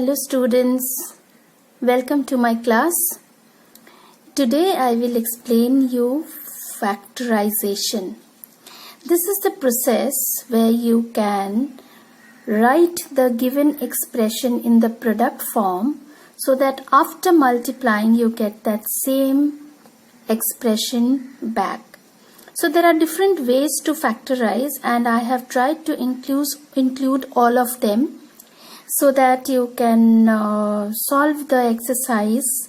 Hello students, welcome to my class. Today I will explain you factorization. This is the process where you can write the given expression in the product form so that after multiplying you get that same expression back. So there are different ways to factorize and I have tried to include all of them so that you can solve the exercise,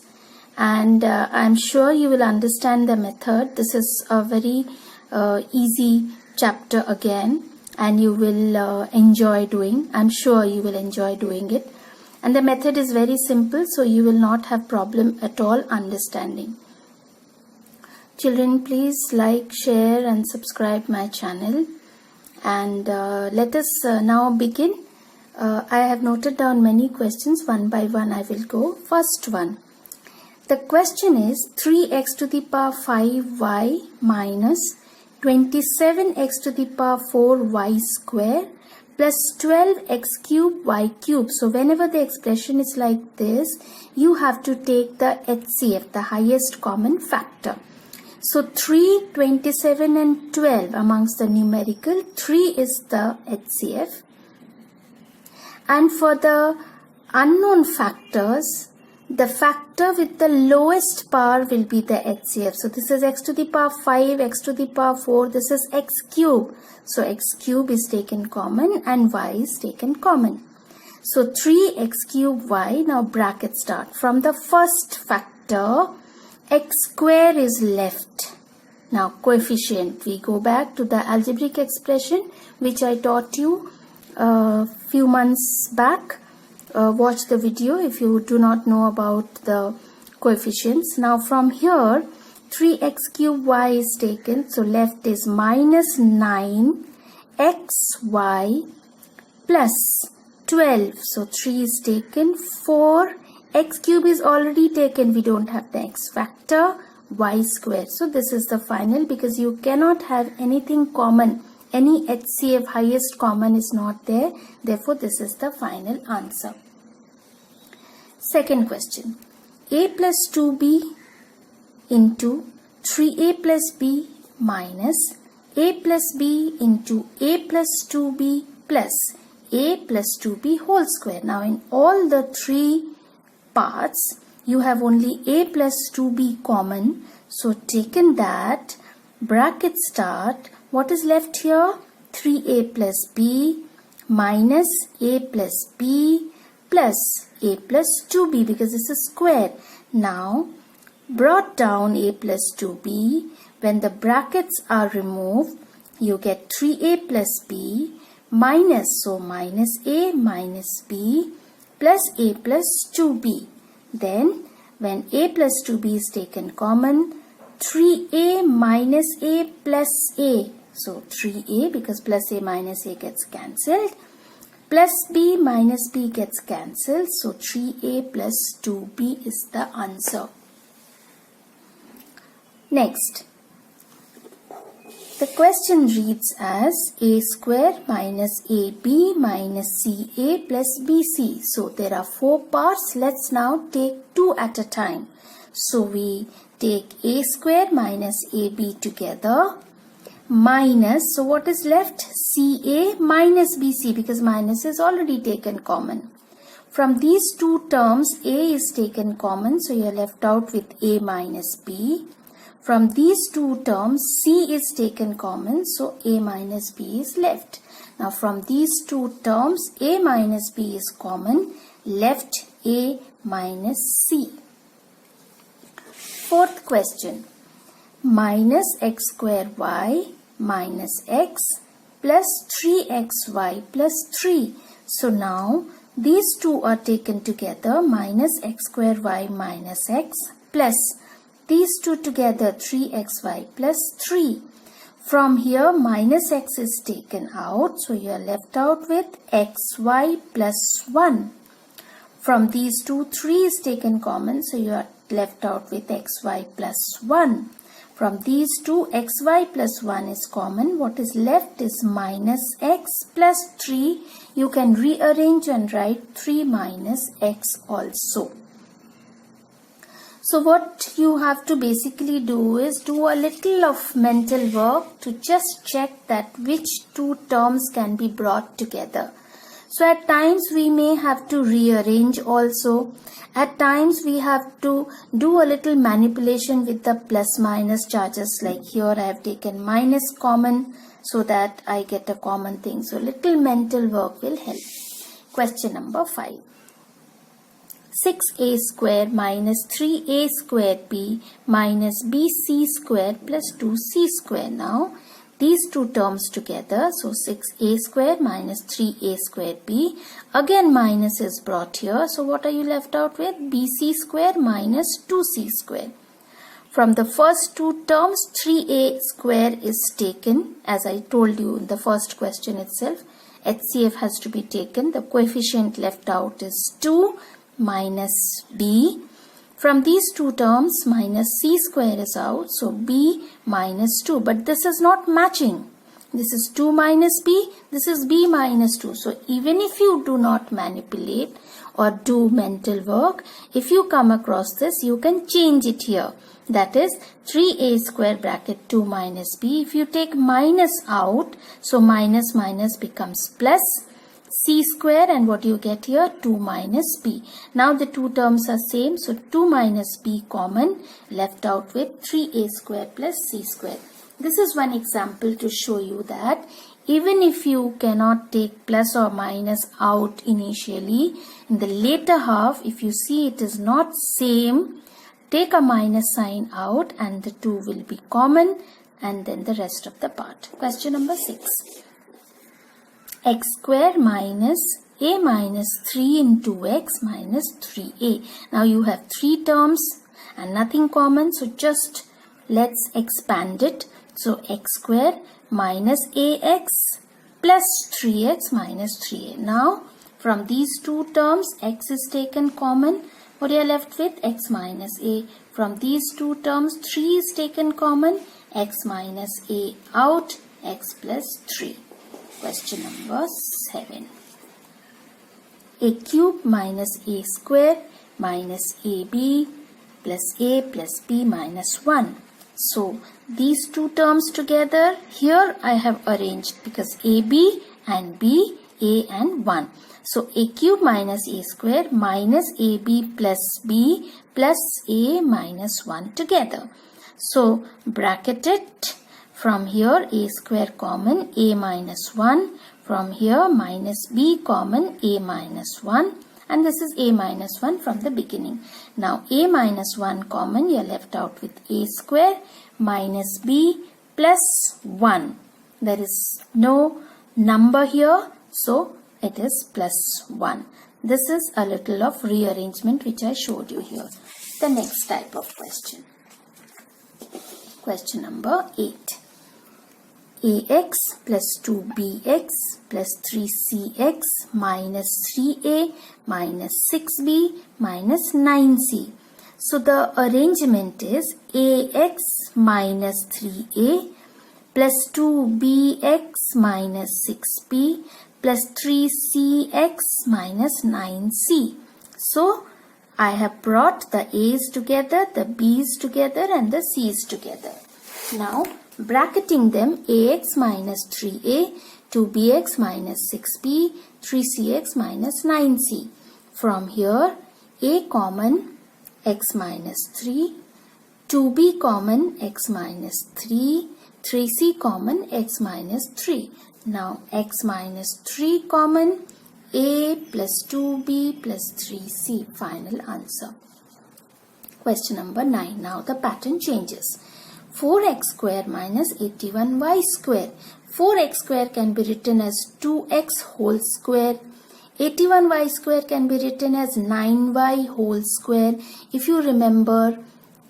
and I'm sure you will understand the method. This is a very easy chapter again, and you will enjoy doing. I'm sure you will enjoy doing it. And the method is very simple, so you will not have problem at all understanding. Children, please like, share and subscribe my channel. And let us now begin. I have noted down many questions. One by one I will go. First one. The question is 3x to the power 5y minus 27x to the power 4y square plus 12x cube y cube. So whenever the expression is like this, you have to take the HCF, the highest common factor. So 3, 27 and 12 amongst the numerical, 3 is the HCF. And for the unknown factors, the factor with the lowest power will be the HCF. So this is x to the power 5, x to the power 4, this is x cube. So x cube is taken common and y is taken common. So 3x cube y, now bracket start. From the first factor, x square is left. Now coefficient, we go back to the algebraic expression which I taught you a few months back. Watch the video if you do not know about the coefficients. Now from here 3x cube y is taken, so left is minus 9 xy plus 12, so 3 is taken, 4 x cube is already taken, we don't have the x factor, y square. So this is the final because you cannot have anything common. Any HCF highest common is not there. Therefore, this is the final answer. Second question. A plus 2b into 3a plus b minus a plus b into a plus 2b plus a plus 2b whole square. Now, in all the three parts, you have only a plus 2b common. So, taken that, bracket start. What is left here? 3a plus b minus a plus b plus a plus 2b because this is square. Now, brought down a plus 2b. When the brackets are removed, you get 3a plus b minus, so minus a minus b plus a plus 2b. Then, when a plus 2b is taken common, 3a minus a plus a. So 3a because plus a minus a gets cancelled. Plus b minus b gets cancelled. So 3a plus 2b is the answer. Next. The question reads as a square minus ab minus ca plus bc. So there are 4 parts. Let's now take 2 at a time. So we take a square minus ab together minus, so what is left? Ca minus bc because minus is already taken common. From these two terms, a is taken common, so you are left out with a minus b. From these two terms, c is taken common, so a minus b is left. Now from these two terms, a minus b is common, left a minus c. Fourth question. Minus x square y minus x plus 3xy plus 3. So now these two are taken together, minus x square y minus x plus these two together 3xy plus 3. From here minus x is taken out, so you are left out with xy plus 1. From these two, 3 is taken common, so you are left out with xy plus 1. From these two, xy plus 1 is common. What is left is minus x plus 3 you can rearrange and write 3 minus x also. So what you have to basically do is do a little of mental work to just check that which two terms can be brought together. So at times we may have to rearrange also. At times we have to do a little manipulation with the plus minus charges, like here I have taken minus common so that I get a common thing. So little mental work will help. Question number 5. 6a square minus 3a square b minus bc square plus 2c square. Now these two terms together, so 6a square minus 3a square b, again minus is brought here. So what are you left out with? bc square minus 2c square. From the first two terms, 3a square is taken, as I told you in the first question itself. HCF has to be taken. The coefficient left out is 2 minus b. From these two terms, minus c square is out, so b minus 2. But this is not matching. This is 2 minus b, this is b minus 2. So even if you do not manipulate or do mental work, if you come across this, you can change it here. That is 3a square bracket 2 minus b. If you take minus out, so minus minus becomes plus c square, and what you get here? 2 minus b. Now the two terms are same, so 2 minus b common, left out with 3a square plus c square. This is one example to show you that even if you cannot take plus or minus out initially, in the later half, if you see it is not same, take a minus sign out and the 2 will be common, and then the rest of the part. Question number 6. X square minus a minus 3 into x minus 3a. Now you have three terms and nothing common, so just let's expand it. So x square minus ax plus 3x minus 3a. Now from these two terms, x is taken common. What are you left with? X minus a. From these two terms, 3 is taken common. X minus a out, x plus 3. Question number 7. A cube minus a square minus ab plus a plus b minus 1. So these two terms together, here I have arranged because ab and b, a and 1. So a cube minus a square minus ab plus b plus a minus 1 together. So bracket it. From here a square common, a minus 1. From here minus b common, a minus 1. And this is a minus 1 from the beginning. Now a minus 1 common, you are left out with a square minus b plus 1. There is no number here, so it is plus 1. This is a little of rearrangement which I showed you here. The next type of question. Question number 8. ax plus 2bx plus 3cx minus 3a minus 6b minus 9c. So the arrangement is ax minus 3a plus 2bx minus 6b plus 3cx minus 9c. So I have brought the a's together, the b's together and the c's together. Now bracketing them, ax minus 3a, 2bx minus 6b, 3cx minus 9c. From here, a common, x minus 3, 2b common, x minus 3, 3c common, x minus 3. Now x minus 3 common, a plus 2b plus 3c. Final answer. Question number 9. Now the pattern changes. 4x square minus 81y square. 4x square can be written as 2x whole square. 81y square can be written as 9y whole square. If you remember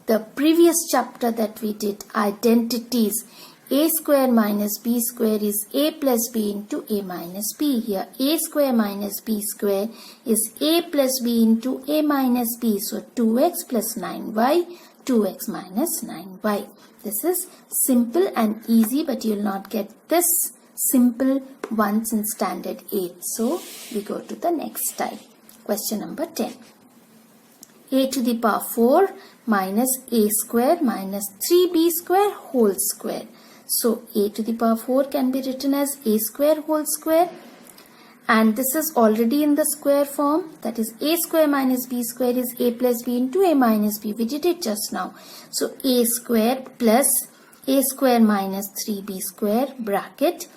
the previous chapter that we did, identities, a square minus b square is a plus b into a minus b. Here a square minus b square is a plus b into a minus b. So 2x plus 9y, 2x minus 9y. This is simple and easy, but you will not get this simple ones in standard 8. So we go to the next type. Question number 10. A to the power 4 minus a square minus 3b square whole square. So a to the power 4 can be written as a square whole square, and this is already in the square form, that is a square minus b square is a plus b into a minus b. We did it just now. So a square plus a square minus 3b square bracket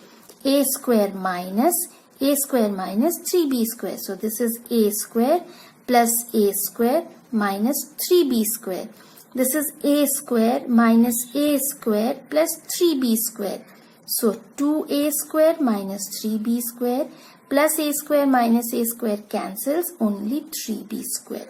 a square minus 3b square. So this is a square plus a square minus 3b square. This is a square minus a square plus 3b square. So 2a square minus 3b square plus a square minus a square cancels, only 3b square.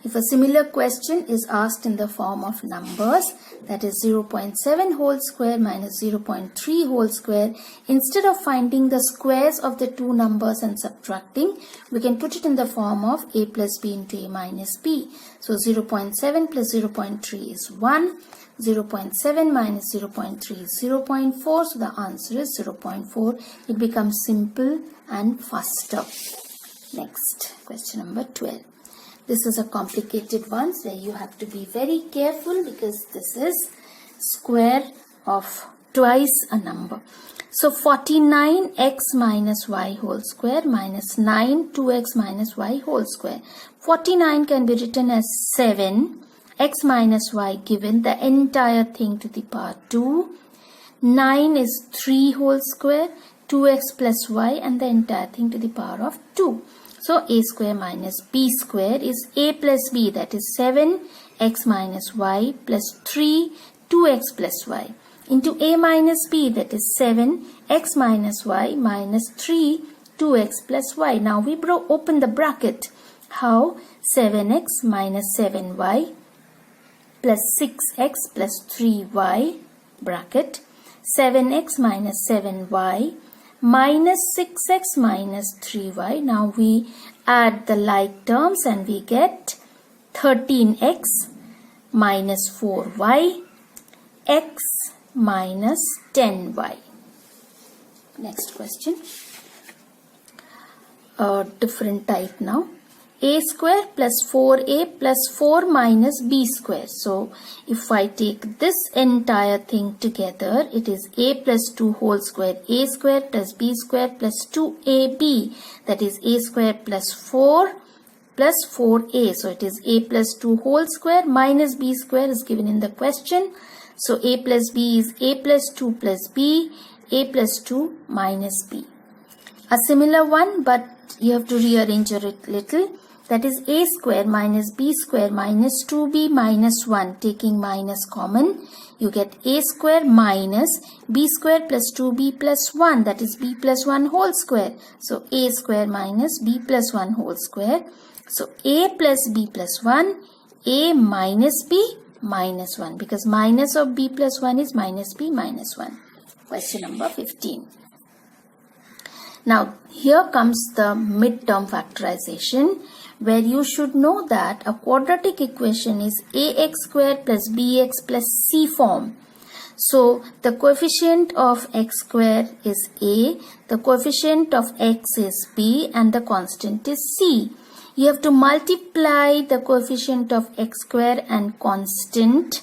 If a similar question is asked in the form of numbers, that is 0.7 whole square minus 0.3 whole square, instead of finding the squares of the two numbers and subtracting, we can put it in the form of a plus b into a minus b. So 0.7 plus 0.3 is 1. 0.7 minus 0.3 is 0.4. So the answer is 0.4. It becomes simple and faster. Next, question number 12. This is a complicated one where you have to be very careful because this is square of twice a number. So 49x minus y whole square minus 9 2x minus y whole square. 49 can be written as 7 x minus y given the entire thing to the power 2. 9 is 3 whole square, 2x plus y and the entire thing to the power of 2. So a square minus b square is a plus b, that is 7 x minus y plus 3 2x plus y into a minus b, that is 7 x minus y minus 3 2x plus y. Now we open the bracket. How? 7x minus 7y plus 6x plus 3y bracket 7x minus 7y minus 6x minus 3y. Now we add the like terms and we get 13x minus 4y x minus 10y. Next question. A different type now. A square plus 4a plus 4 minus b square. So if I take this entire thing together, it is a plus 2 whole square, a square plus b square plus 2ab, that is a square plus 4 plus 4a. So it is a plus 2 whole square minus b square is given in the question. So a plus b is a plus 2 plus b, a plus 2 minus b. A similar one, but you have to rearrange it little. That is a square minus b square minus 2b minus 1. Taking minus common, you get a square minus b square plus 2b plus 1. That is b plus 1 whole square. So a square minus b plus 1 whole square. So a plus b plus 1, a minus b minus 1. Because minus of b plus 1 is minus b minus 1. Question number 15. Now here comes the midterm factorization, where you should know that a quadratic equation is ax squared plus bx plus c form. So the coefficient of x square is a, the coefficient of x is b and the constant is c. You have to multiply the coefficient of x square and constant,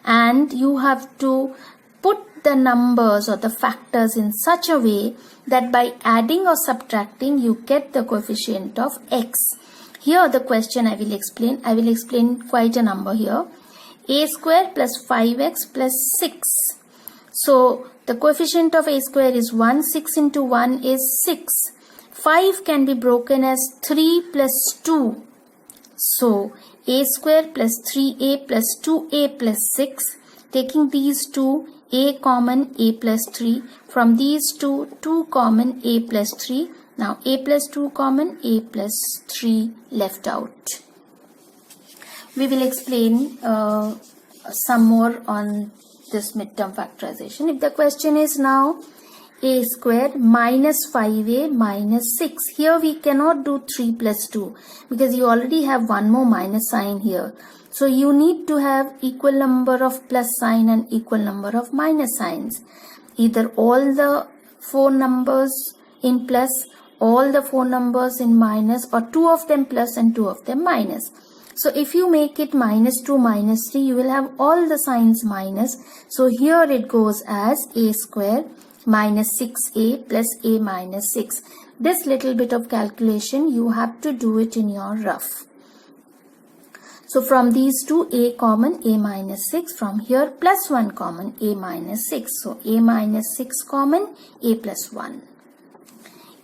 and you have to put the numbers or the factors in such a way that by adding or subtracting you get the coefficient of x. Here the question I will explain quite a number here. A square plus 5x plus 6. So the coefficient of a square is 1. 6 into 1 is 6. 5 can be broken as 3 plus 2. So a square plus 3a plus 2a plus 6. Taking these two, a common, a plus 3. From these two, 2 common, a plus 3. Now a plus 2 common, a plus 3 left out. We will explain some more on this midterm factorization. If the question is now a square minus 5a minus 6. Here we cannot do 3 plus 2 because you already have one more minus sign here. So you need to have equal number of plus sign and equal number of minus signs. either all the 4 numbers in plus, all the 4 numbers in minus, or 2 of them plus and 2 of them minus. So if you make it minus 2 minus 3, you will have all the signs minus. So here it goes as a square minus 6a plus a minus 6. This little bit of calculation you have to do it in your rough. So from these two, a common, a minus 6. From here plus 1 common, a minus 6. So a minus 6 common, a plus 1.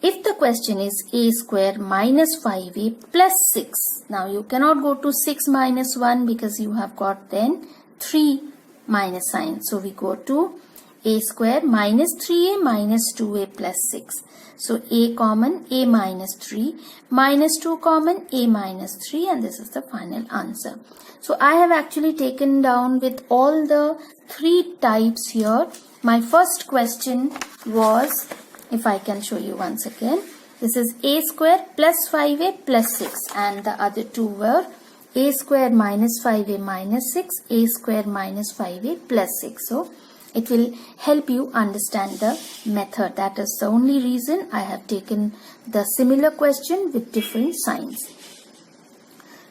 If the question is a square minus 5a plus 6. Now you cannot go to 6 minus 1 because you have got then 3 minus sign. So we go to a square minus 3a minus 2a plus 6. So a common, a minus 3, minus 2 common, a minus 3, and this is the final answer. So I have actually taken down with all the 3 types here. My first question was, if I can show you once again, this is a square plus 5a plus 6, and the other two were a square minus 5a minus 6, a square minus 5a plus 6. So it will help you understand the method. That is the only reason I have taken the similar question with different signs.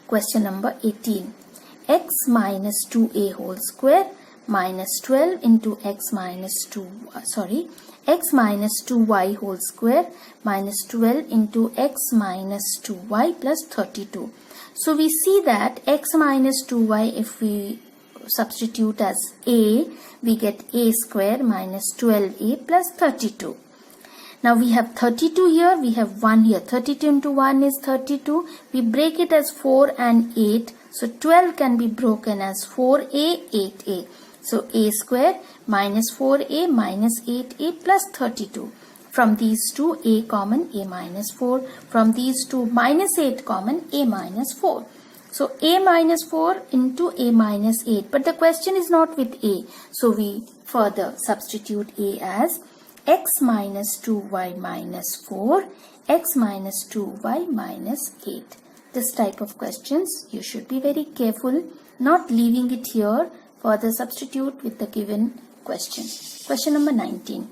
Question number 18. X minus 2a whole square minus 12 into x minus 2y whole square minus 12 into x minus 2y plus 32. So we see that x minus 2y, if we substitute as a, we get a square minus 12a plus 32. Now we have 32 here, we have 1 here. 32 into 1 is 32. We break it as 4 and 8. So 12 can be broken as 4a, 8a. So a square minus 4a minus 8a plus 32. From these two, a common, a minus 4. From these two, minus 8 common, a minus 4. So a minus 4 into a minus 8. But the question is not with a. So we further substitute a as x minus 2y minus 4, x minus 2y minus 8. This type of questions you should be very careful, not leaving it here. Further substitute with the given question. Question number 19.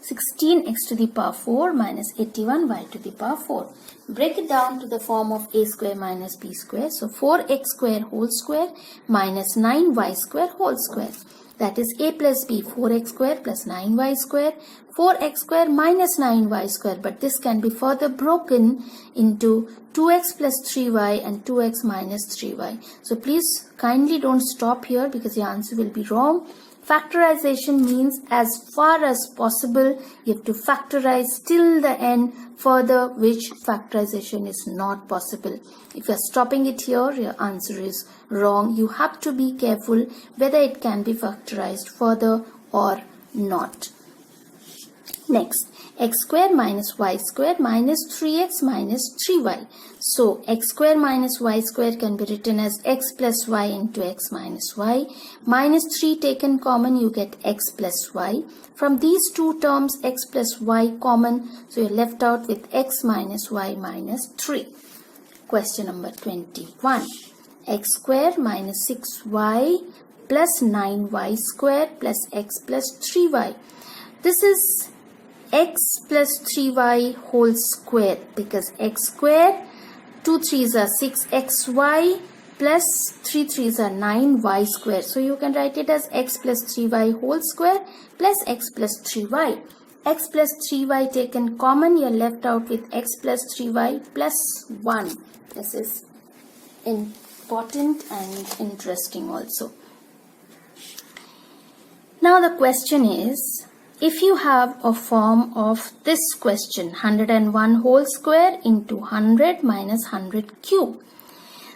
16x to the power 4 minus 81y to the power 4. Break it down to the form of a square minus b square. So 4x square whole square minus 9y square whole square. That is a plus b, 4x square plus 9y square, 4x square minus 9y square. But this can be further broken into 2x plus 3y and 2x minus 3y. So please kindly don't stop here because your answer will be wrong. Factorization means as far as possible you have to factorize till the end, further which factorization is not possible. If you are stopping it here, your answer is wrong. You have to be careful whether it can be factorized further or not. Next, x square minus y square minus 3x minus 3y. So x square minus y square can be written as x plus y into x minus y. Minus 3 taken common, you get x plus y. From these two terms, x plus y common, so you're left out with x minus y minus 3. Question number 21. X square minus 6y plus 9y square plus x plus 3y. This is x plus 3y whole square because x square, 2 3s are 6xy plus 3 3s are 9y square. So you can write it as x plus 3y whole square plus x plus 3y. X plus 3y taken common, you're left out with x plus 3y plus 1. This is important and interesting also. Now the question is, if you have a form of this question, 101 whole square into 100 minus 100 cube.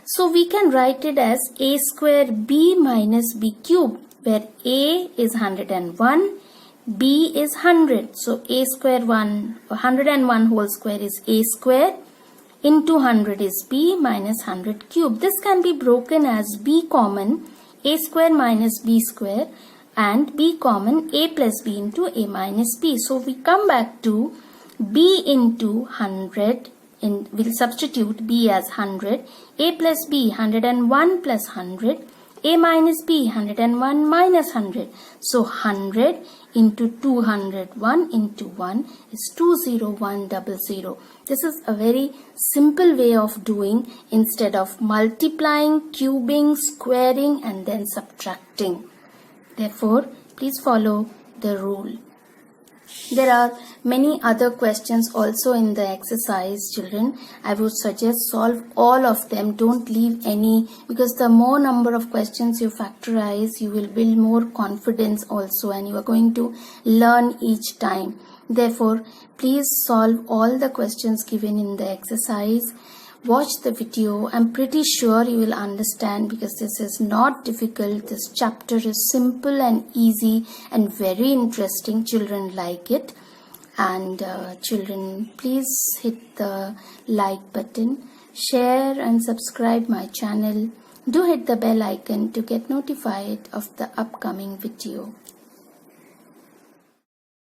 So we can write it as a square b minus b cube, where a is 101, b is 100. So a square 101 whole square is a square, into 100 is b minus 100 cube. This can be broken as b common, a square minus b square, and b common, a plus b into a minus b. So we come back to b into 100, we'll substitute b as 100, a plus b 101 plus 100, A minus B, 101 minus 100. So 100 into 200, 1 into 1 is 20100. This is a very simple way of doing instead of multiplying, cubing, squaring and then subtracting. Therefore, please follow the rule. There are many other questions also in the exercise, children. I would suggest solve all of them. Don't leave any, because the more number of questions you factorize, you will build more confidence also, and you are going to learn each time. Therefore, please solve all the questions given in the exercise. Watch the video. I'm pretty sure you will understand, because this is not difficult. This chapter is simple and easy and very interesting. Children like it. And children, please hit the like button, share and subscribe my channel. Do hit the bell icon to get notified of the upcoming video.